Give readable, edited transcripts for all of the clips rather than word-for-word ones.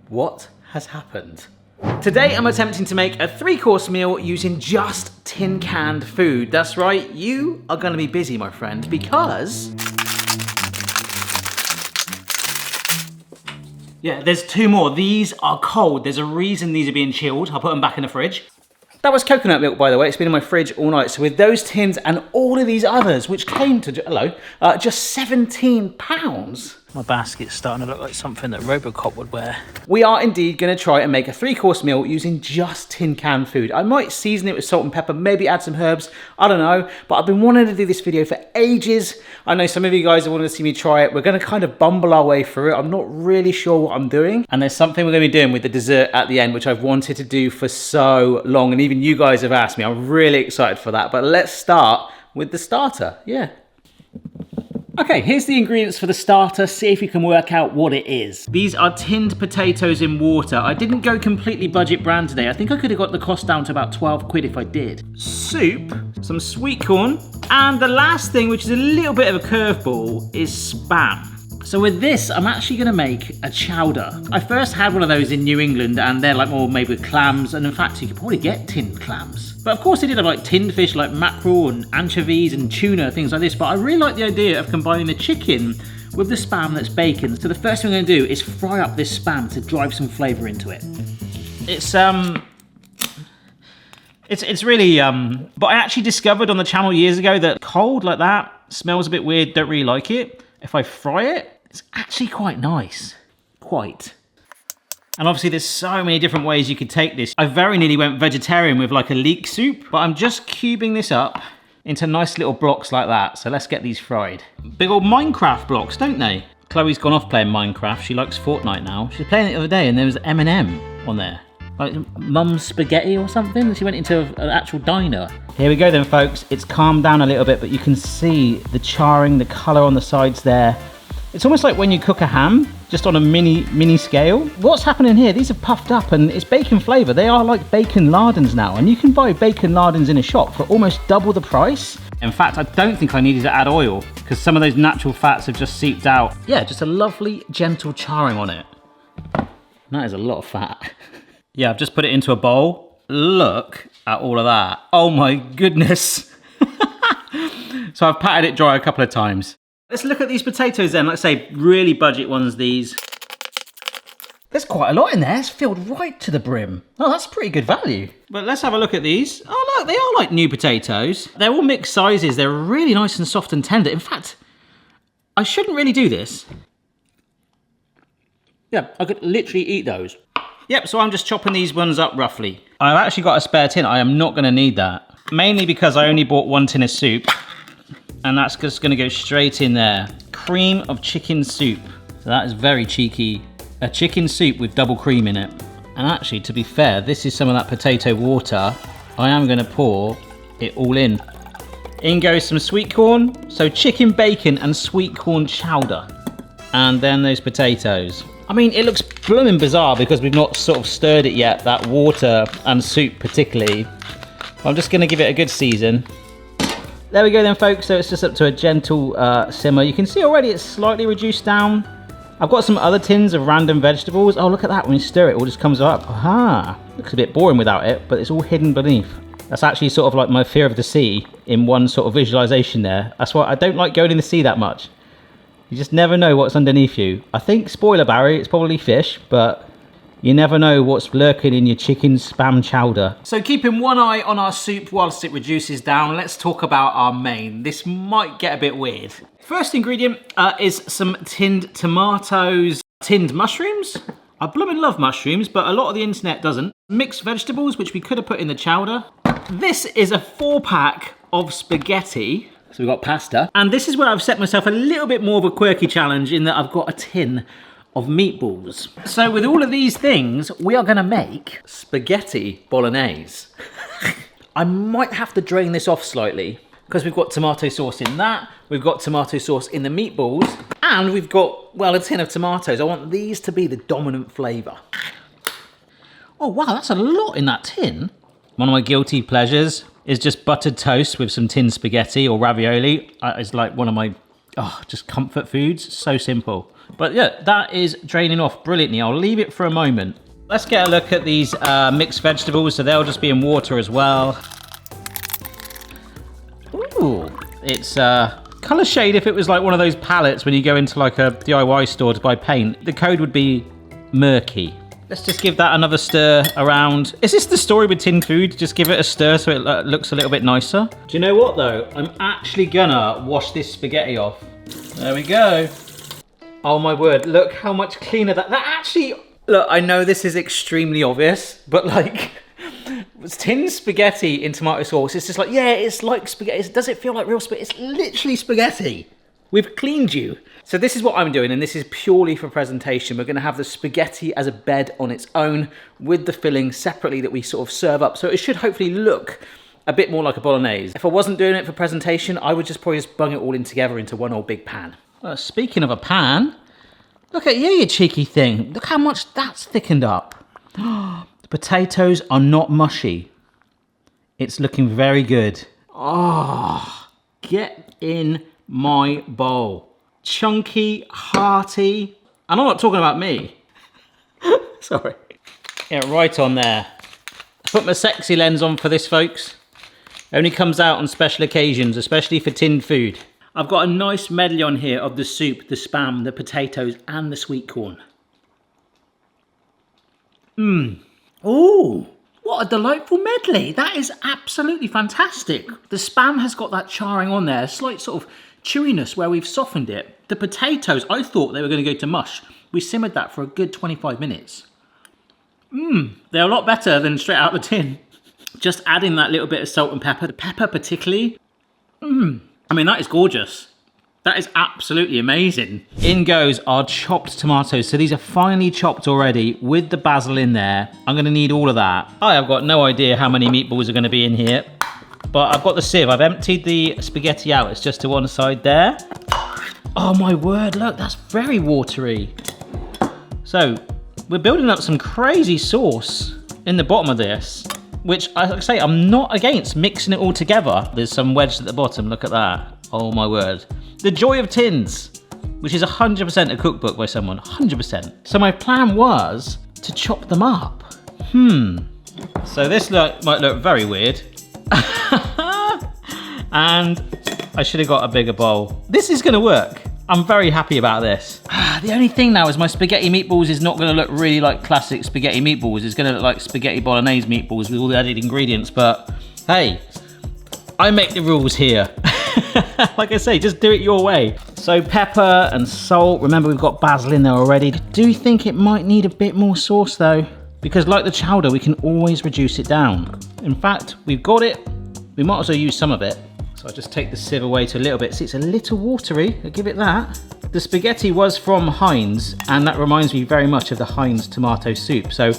What has happened? Today I'm attempting to make a 3-course meal using just tin canned food. That's right, you are gonna be busy, my friend, because... yeah, there's 2 more. These are cold. There's a reason these are being chilled. I'll put them back in the fridge. That was coconut milk, by the way. It's been in my fridge all night. So with those tins and all of these others, which came to, just £17. My basket's starting to look like something that Robocop would wear. We are indeed going to try and make a 3-course meal using just tin can food. I might season it with salt and pepper, maybe add some herbs. I don't know, but I've been wanting to do this video for ages. I know some of you guys have wanted to see me try it. We're going to kind of bumble our way through it. I'm not really sure what I'm doing. And there's something we're going to be doing with the dessert at the end, which I've wanted to do for so long. And even you guys have asked me. I'm really excited for that. But let's start with the starter. Yeah. Okay, here's the ingredients for the starter. See if you can work out what it is. These are tinned potatoes in water. I didn't go completely budget brand today. I think I could have got the cost down to about 12 quid if I did. Soup, some sweet corn, and the last thing, which is a little bit of a curveball, is Spam. So with this, I'm actually gonna make a chowder. I first had one of those in New England and they're like more made with clams, and in fact you could probably get tinned clams. But of course they did have like tinned fish like mackerel and anchovies and tuna, things like this, but I really like the idea of combining the chicken with the Spam that's bacon. So the first thing I'm gonna do is fry up this Spam to drive some flavour into it. It's really, but I actually discovered on the channel years ago that cold like that smells a bit weird, don't really like it. If I fry it, it's actually quite nice. Quite. And obviously there's so many different ways you could take this. I very nearly went vegetarian with like a leek soup, but I'm just cubing this up into nice little blocks like that. So let's get these fried. Big old Minecraft blocks, don't they? Chloe's gone off playing Minecraft. She likes Fortnite now. She was playing it the other day and there was M&M on there. Like Mum's Spaghetti or something. She went into an actual diner. Here we go then, folks. It's calmed down a little bit, but you can see the charring, the colour on the sides there. It's almost like when you cook a ham, just on a mini scale. What's happening here? These are puffed up and it's bacon flavour. They are like bacon lardons now, and you can buy bacon lardons in a shop for almost double the price. In fact, I don't think I needed to add oil because some of those natural fats have just seeped out. Yeah, just a lovely, gentle charring on it. That is a lot of fat. Yeah, I've just put it into a bowl. Look at all of that. Oh my goodness. So I've patted it dry a couple of times. Let's look at these potatoes then. Let's say really budget ones, these. There's quite a lot in there. It's filled right to the brim. Oh, that's pretty good value. But let's have a look at these. Oh look, they are like new potatoes. They're all mixed sizes. They're really nice and soft and tender. In fact, I shouldn't really do this. Yeah, I could literally eat those. Yep, so I'm just chopping these ones up roughly. I've actually got a spare tin. I am not gonna need that. Mainly because I only bought 1 tin of soup. And that's just gonna go straight in there. Cream of chicken soup. So that is very cheeky. A chicken soup with double cream in it. And actually, to be fair, this is some of that potato water. I am gonna pour it all in. In goes some sweet corn. So chicken bacon and sweet corn chowder. And then those potatoes. I mean, it looks blooming bizarre because we've not sort of stirred it yet, that water and soup particularly. I'm just gonna give it a good season. There we go then, folks. So it's just up to a gentle simmer. You can see already it's slightly reduced down. I've got some other tins of random vegetables. Oh, look at that. When you stir it, it all just comes up. Aha. Looks a bit boring without it, but it's all hidden beneath. That's actually sort of like my fear of the sea in one sort of visualization there. That's why I don't like going in the sea that much. You just never know what's underneath you. I think, spoiler Barry, it's probably fish, but you never know what's lurking in your chicken Spam chowder. So keeping one eye on our soup whilst it reduces down, let's talk about our main. This might get a bit weird. First ingredient is some tinned tomatoes, tinned mushrooms. I blooming love mushrooms, but a lot of the internet doesn't. Mixed vegetables, which we could have put in the chowder. This is a 4-pack of spaghetti. So we've got pasta. And this is where I've set myself a little bit more of a quirky challenge in that I've got a tin of meatballs. So with all of these things, we are gonna make spaghetti bolognese. I might have to drain this off slightly because we've got tomato sauce in that, we've got tomato sauce in the meatballs, and we've got, well, a tin of tomatoes. I want these to be the dominant flavour. Oh wow, that's a lot in that tin. One of my guilty pleasures is just buttered toast with some tin spaghetti or ravioli. It's like one of my just comfort foods. So simple. But yeah, that is draining off brilliantly. I'll leave it for a moment. Let's get a look at these mixed vegetables. So they'll just be in water as well. Ooh, it's color shade. If it was like one of those palettes when you go into like a DIY store to buy paint, the code would be murky. Let's just give that another stir around. Is this the story with tin food? Just give it a stir so it looks a little bit nicer. Do you know what though? I'm actually gonna wash this spaghetti off. There we go. Oh my word, look how much cleaner that actually, look, I know this is extremely obvious, but like, tin spaghetti in tomato sauce, it's just like, yeah, it's like spaghetti. Does it feel like real spaghetti? It's literally spaghetti. We've cleaned you. So this is what I'm doing, and this is purely for presentation. We're gonna have the spaghetti as a bed on its own with the filling separately that we sort of serve up. So it should hopefully look a bit more like a bolognese. If I wasn't doing it for presentation, I would just probably just bung it all in together into one old big pan. Speaking of a pan, look at you cheeky thing. Look how much that's thickened up. The potatoes are not mushy. It's looking very good. Oh, get in my bowl. Chunky, hearty, and I'm not talking about me. Sorry. Yeah, right on there. I put my sexy lens on for this, folks. Only comes out on special occasions, especially for tinned food. I've got a nice medley on here of the soup, the spam, the potatoes, and the sweet corn. Ooh, what a delightful medley. That is absolutely fantastic. The spam has got that charring on there, a slight sort of chewiness where we've softened it. The potatoes, I thought they were going to go to mush. We simmered that for a good 25 minutes. They're a lot better than straight out the tin. Just adding that little bit of salt and pepper. The pepper particularly. I mean, that is gorgeous. That is absolutely amazing. In goes our chopped tomatoes. So these are finely chopped already with the basil in there. I'm going to need all of that. I have got no idea how many meatballs are going to be in here. But I've got the sieve. I've emptied the spaghetti out. It's just to one side there. Oh my word, look, that's very watery. So we're building up some crazy sauce in the bottom of this, which, like I say, I'm not against mixing it all together. There's some wedged at the bottom, look at that. Oh my word. The joy of tins, which is 100% a cookbook by someone, 100%. So my plan was to chop them up. So this might look very weird. And I should have got a bigger bowl. This is gonna work. I'm very happy about this. The only thing now is my spaghetti meatballs is not gonna look really like classic spaghetti meatballs. It's gonna look like spaghetti bolognese meatballs with all the added ingredients, but hey, I make the rules here. Like I say, just do it your way. So pepper and salt. Remember, we've got basil in there already. I do think it might need a bit more sauce though, because like the chowder, we can always reduce it down. In fact, we've got it. We might as well use some of it. So I'll just take the sieve away to a little bit. See, it's a little watery, I'll give it that. The spaghetti was from Heinz, and that reminds me very much of the Heinz tomato soup. So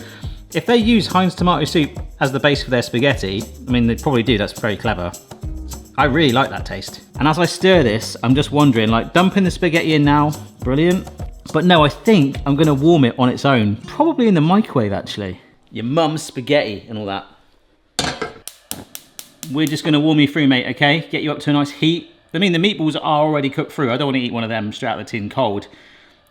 if they use Heinz tomato soup as the base for their spaghetti, I mean, they probably do, that's very clever. I really like that taste. And as I stir this, I'm just wondering, like, dumping the spaghetti in now, brilliant. But no, I think I'm gonna warm it on its own, probably in the microwave actually. Your mum's spaghetti and all that. We're just gonna warm you through, mate, okay? Get you up to a nice heat. I mean, the meatballs are already cooked through. I don't wanna eat one of them straight out of the tin cold.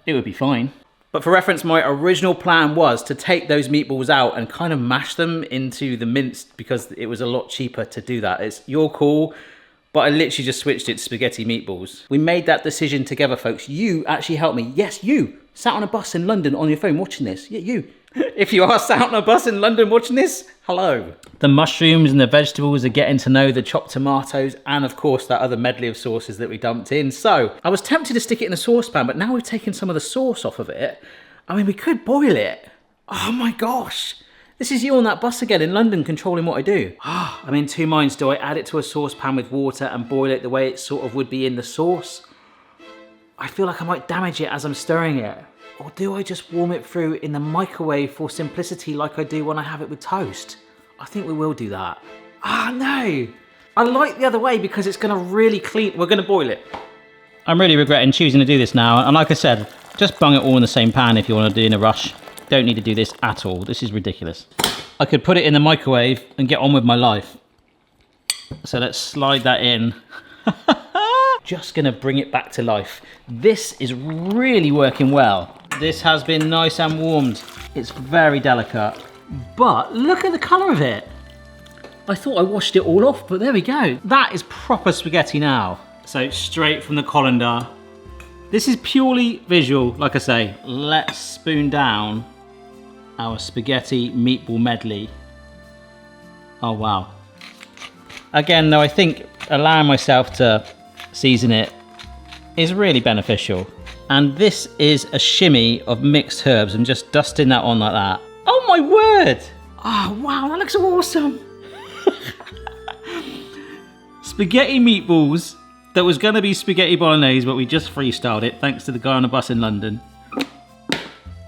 It would be fine. But for reference, my original plan was to take those meatballs out and kind of mash them into the minced, because it was a lot cheaper to do that. It's your call, but I literally just switched it to spaghetti meatballs. We made that decision together, folks. You actually helped me. Yes, you sat on a bus in London on your phone watching this. Yeah, you. If you are sat on a bus in London watching this, hello. The mushrooms and the vegetables are getting to know the chopped tomatoes and of course that other medley of sauces that we dumped in. So I was tempted to stick it in a saucepan, but now we've taken some of the sauce off of it. I mean, we could boil it. Oh my gosh. This is you on that bus again in London controlling what I do. I'm in two minds. Do I add it to a saucepan with water and boil it the way it sort of would be in the sauce? I feel like I might damage it as I'm stirring it. Or do I just warm it through in the microwave for simplicity like I do when I have it with toast? I think we will do that. No. I like the other way because it's gonna really clean. We're gonna boil it. I'm really regretting choosing to do this now. And like I said, just bung it all in the same pan if you want to do it in a rush. Don't need to do this at all. This is ridiculous. I could put it in the microwave and get on with my life. So let's slide that in. just gonna bring it back to life. This is really working well. This has been nice and warmed. It's very delicate, but look at the color of it. I thought I washed it all off, but there we go. That is proper spaghetti now. So straight from the colander. This is purely visual, like I say. Let's spoon down our spaghetti meatball medley. Oh, wow. Again, though, I think allowing myself to season it is really beneficial. And this is a shimmy of mixed herbs. I'm just dusting that on like that. Oh my word! Oh, wow, that looks awesome. Spaghetti meatballs that was gonna be spaghetti bolognese, but we just freestyled it thanks to the guy on the bus in London.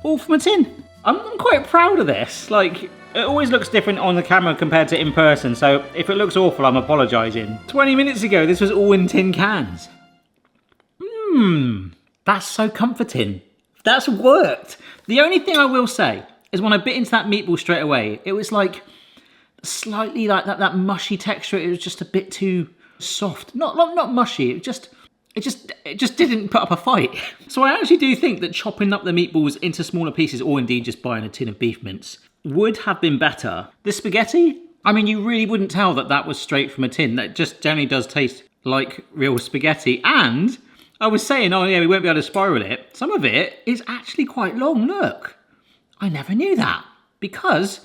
All from a tin. I'm quite proud of this. Like, it always looks different on the camera compared to in person, so if it looks awful, I'm apologising. 20 minutes ago, this was all in tin cans. That's so comforting. That's worked. The only thing I will say is when I bit into that meatball straight away, it was like slightly like that mushy texture. It was just a bit too soft. Not mushy, it just didn't put up a fight. So I actually do think that chopping up the meatballs into smaller pieces, or indeed just buying a tin of beef mince, would have been better. The spaghetti, I mean, you really wouldn't tell that that was straight from a tin. That just generally does taste like real spaghetti. And I was saying, oh yeah, we won't be able to spiral it. Some of it is actually quite long, look. I never knew that, because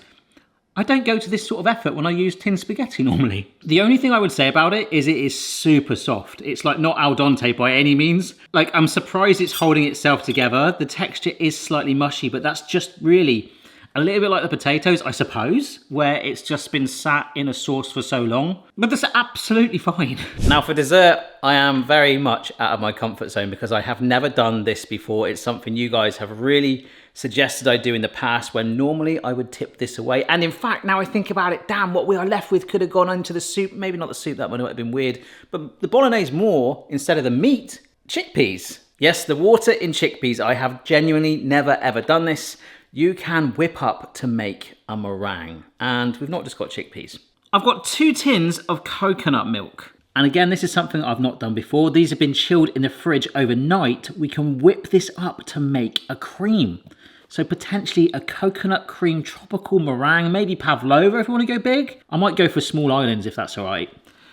I don't go to this sort of effort when I use tin spaghetti normally. The only thing I would say about it is super soft. It's like not al dente by any means. Like, I'm surprised it's holding itself together. The texture is slightly mushy, but that's just really a little bit like the potatoes, I suppose, where it's just been sat in a sauce for so long. But that's absolutely fine. Now for dessert, I am very much out of my comfort zone because I have never done this before. It's something you guys have really suggested I do in the past, when normally I would tip this away. And in fact, now I think about it, damn, what we are left with could have gone into the soup. Maybe not the soup, that one would have been weird. But the bolognese more, instead of the meat, chickpeas. Yes, the water in chickpeas. I have genuinely never ever done this. You can whip up to make a meringue. And we've not just got chickpeas. I've got 2 tins of coconut milk. And again, this is something I've not done before. These have been chilled in the fridge overnight. We can whip this up to make a cream. So potentially a coconut cream tropical meringue, maybe Pavlova if you want to go big. I might go for small islands if that's all right.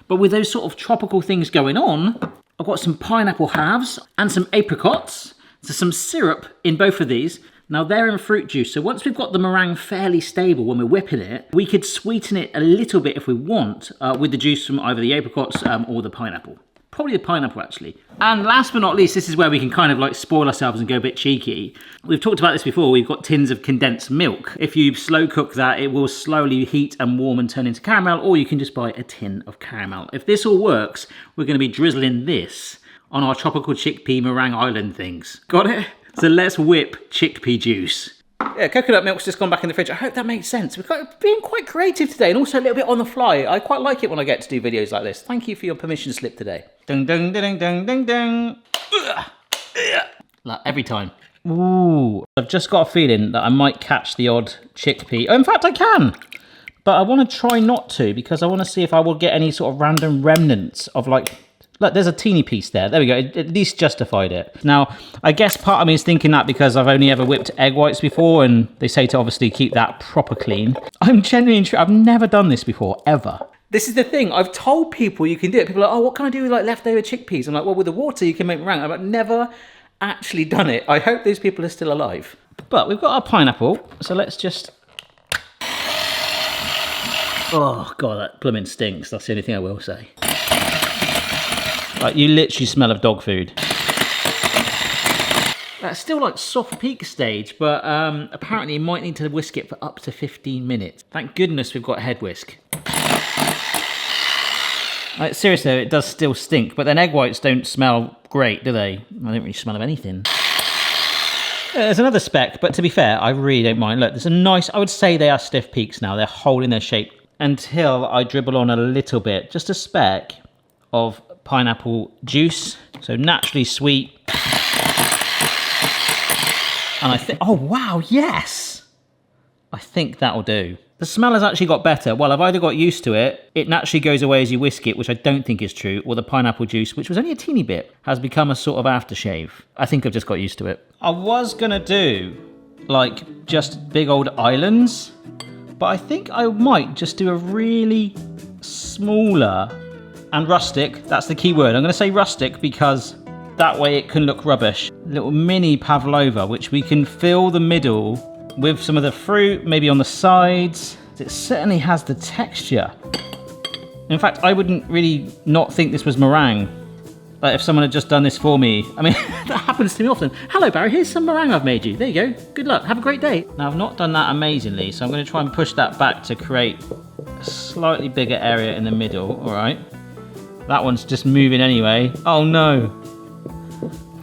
But with those sort of tropical things going on, I've got some pineapple halves and some apricots. So some syrup in both of these. Now they're in fruit juice, so once we've got the meringue fairly stable when we're whipping it, we could sweeten it a little bit if we want with the juice from either the apricots or the pineapple. Probably the pineapple actually. And last but not least, this is where we can kind of like spoil ourselves and go a bit cheeky. We've talked about this before, we've got tins of condensed milk. If you slow cook that, it will slowly heat and warm and turn into caramel, or you can just buy a tin of caramel. If this all works, we're going to be drizzling this on our tropical chickpea meringue island things. Got it? So let's whip chickpea juice. Yeah, coconut milk's just gone back in the fridge. I hope that makes sense. We're being quite creative today and also a little bit on the fly. I quite like it when I get to do videos like this. Thank you for your permission slip today. Ding, ding, ding, ding, ding, ding. Like every time. Ooh, I've just got a feeling that I might catch the odd chickpea. Oh, in fact, I can. But I want to try not to because I want to see if I will get any sort of random remnants of like... Look, there's a teeny piece there. There we go. It at least justified it. Now, I guess part of me is thinking that because I've only ever whipped egg whites before and they say to obviously keep that proper clean. I'm genuinely I've never done this before, ever. This is the thing. I've told people you can do it. People are like, oh, what can I do with like leftover chickpeas? I'm like, well, with the water you can make meringue. I've like, never actually done it. I hope those people are still alive. But we've got our pineapple. So let's just... Oh, God, that blooming stinks. That's the only thing I will say. Like, you literally smell of dog food. That's still like soft peak stage, but apparently you might need to whisk it for up to 15 minutes. Thank goodness we've got head whisk. Like, seriously, it does still stink, but then egg whites don't smell great, do they? I don't really smell of anything. There's another speck, but to be fair, I really don't mind. Look, there's a nice, I would say they are stiff peaks now. They're holding their shape until I dribble on a little bit, just a speck of pineapple juice, so naturally sweet. And I think, oh wow, yes! I think that'll do. The smell has actually got better. Well, I've either got used to it, it naturally goes away as you whisk it, which I don't think is true, or the pineapple juice, which was only a teeny bit, has become a sort of aftershave. I think I've just got used to it. I was gonna do, like, just big old islands, but I think I might just do a really smaller and rustic. That's the key word. I'm gonna say rustic because that way it can look rubbish. Little mini pavlova, which we can fill the middle with some of the fruit, maybe on the sides. It certainly has the texture. In fact, I wouldn't really not think this was meringue. Like if someone had just done this for me. I mean, that happens to me often. Hello Barry, here's some meringue I've made you. There you go. Good luck, have a great day. Now I've not done that amazingly, so I'm gonna try and push that back to create a slightly bigger area in the middle, all right. That one's just moving anyway. Oh no.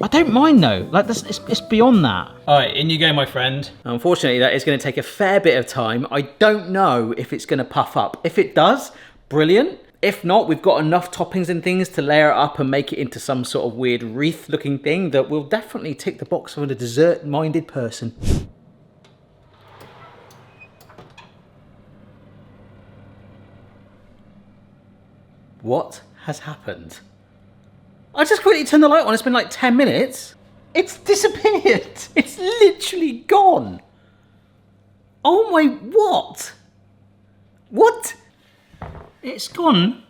I don't mind though, like this, it's beyond that. All right, in you go, my friend. Unfortunately, that is gonna take a fair bit of time. I don't know if it's gonna puff up. If it does, brilliant. If not, we've got enough toppings and things to layer it up and make it into some sort of weird wreath looking thing that will definitely tick the box of a dessert-minded person. What has happened? I just quickly turned the light on, it's been like 10 minutes. It's disappeared. It's literally gone. Oh my, what? What? It's gone.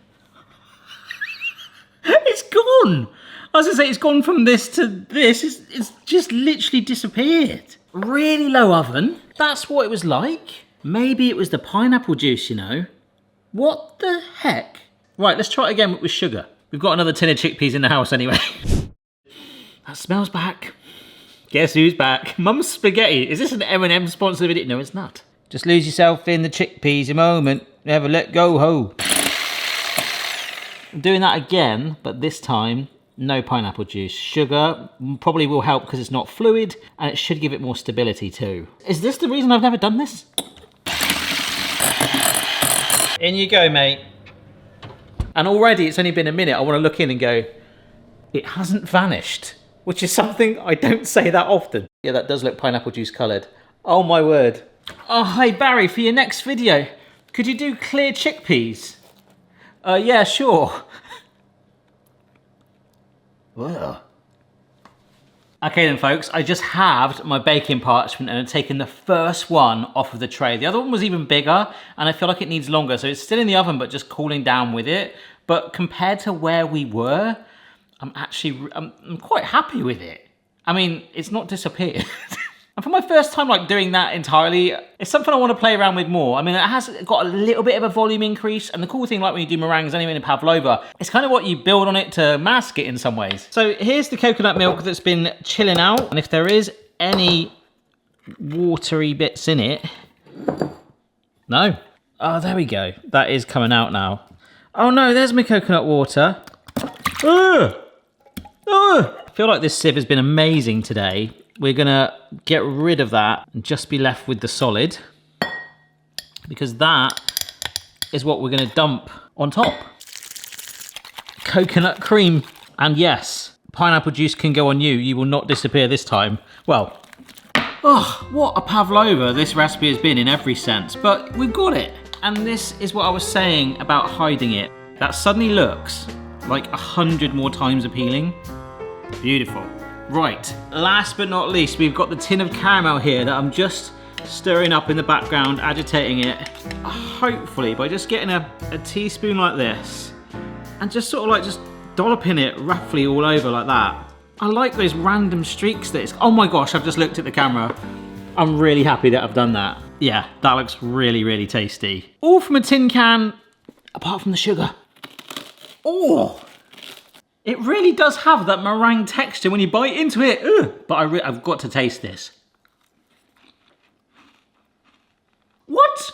It's gone. I was gonna say, it's gone from this to this. It's just literally disappeared. Really low oven. That's what it was like. Maybe it was the pineapple juice, you know. What the heck? Right, let's try it again with sugar. We've got another tin of chickpeas in the house anyway. That smells back. Guess who's back? Mum's spaghetti. Is this an M&M sponsored video? No, it's not. Just lose yourself in the chickpeas a moment. Never let go ho. I'm doing that again, but this time, no pineapple juice. Sugar probably will help because it's not fluid, and it should give it more stability too. Is this the reason I've never done this? In you go, mate. And already it's only been a minute. I want to look in and go, it hasn't vanished, which is something I don't say that often. Yeah, that does look pineapple juice coloured. Oh my word. Oh, hi Barry, for your next video, could you do clear chickpeas? Yeah, sure. Whoa. Okay then folks, I just halved my baking parchment and have taken the first one off of the tray. The other one was even bigger and I feel like it needs longer. So it's still in the oven, but just cooling down with it. But compared to where we were, I'm quite happy with it. I mean, it's not disappeared. And for my first time like doing that entirely, it's something I want to play around with more. I mean, it has got a little bit of a volume increase, and the cool thing like when you do meringues anyway in Pavlova, it's kind of what you build on it to mask it in some ways. So here's the coconut milk that's been chilling out, and if there is any watery bits in it, no. Oh, there we go. That is coming out now. Oh no, there's my coconut water. Ugh. Ugh. I feel like this sieve has been amazing today. We're gonna get rid of that and just be left with the solid, because that is what we're gonna dump on top. Coconut cream. And yes, pineapple juice can go on you. You will not disappear this time. Well, oh, what a pavlova this recipe has been in every sense, but we've got it. And this is what I was saying about hiding it. That suddenly looks like 100 more times appealing. Beautiful. Right, last but not least, we've got the tin of caramel here that I'm just stirring up in the background, agitating it. Hopefully, by just getting a teaspoon like this, and just sort of like just dolloping it roughly all over like that. I like those random streaks that it's, oh my gosh, I've just looked at the camera. I'm really happy that I've done that. Yeah, that looks really, really tasty. All from a tin can, apart from the sugar. Oh! It really does have that meringue texture when you bite into it. Ugh. But I've got to taste this. What?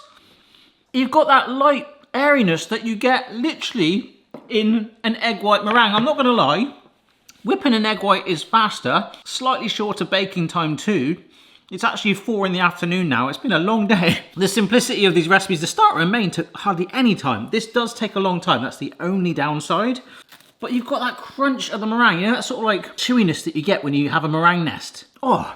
You've got that light airiness that you get literally in an egg white meringue. I'm not gonna lie, whipping an egg white is faster, slightly shorter baking time too. It's actually 4 in the afternoon now. It's been a long day. The simplicity of these recipes, the starter and main took hardly any time. This does take a long time. That's the only downside. But you've got that crunch of the meringue, you know, that sort of like chewiness that you get when you have a meringue nest. Oh,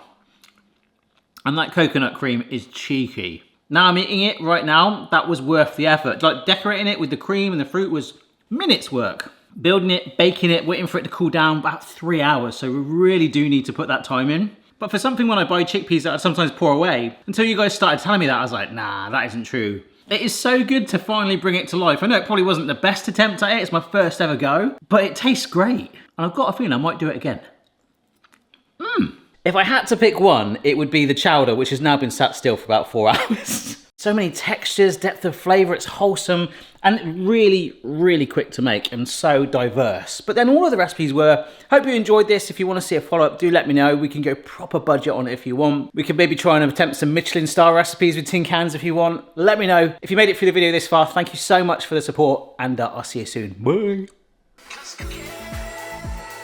and that coconut cream is cheeky. Now I'm eating it right now. That was worth the effort. Like decorating it with the cream and the fruit was minutes work. Building it, baking it, waiting for it to cool down, about 3 hours. So we really do need to put that time in. But for something when I buy chickpeas that I sometimes pour away, until you guys started telling me that, I was like, nah, that isn't true. It is so good to finally bring it to life. I know it probably wasn't the best attempt at it. It's my first ever go, but it tastes great. And I've got a feeling I might do it again. If I had to pick one, it would be the chowder, which has now been sat still for about 4 hours. So many textures, depth of flavor, it's wholesome, and really, really quick to make and so diverse. But then all of the recipes were. Hope you enjoyed this. If you want to see a follow-up, do let me know. We can go proper budget on it if you want. We could maybe try and attempt some Michelin star recipes with tin cans if you want. Let me know. If you made it through the video this far, thank you so much for the support, and I'll see you soon. Bye.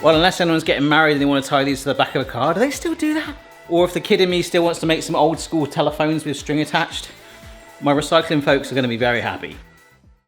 Well, unless anyone's getting married and they want to tie these to the back of a car, do they still do that? Or if the kid in me still wants to make some old school telephones with string attached, my recycling folks are going to be very happy.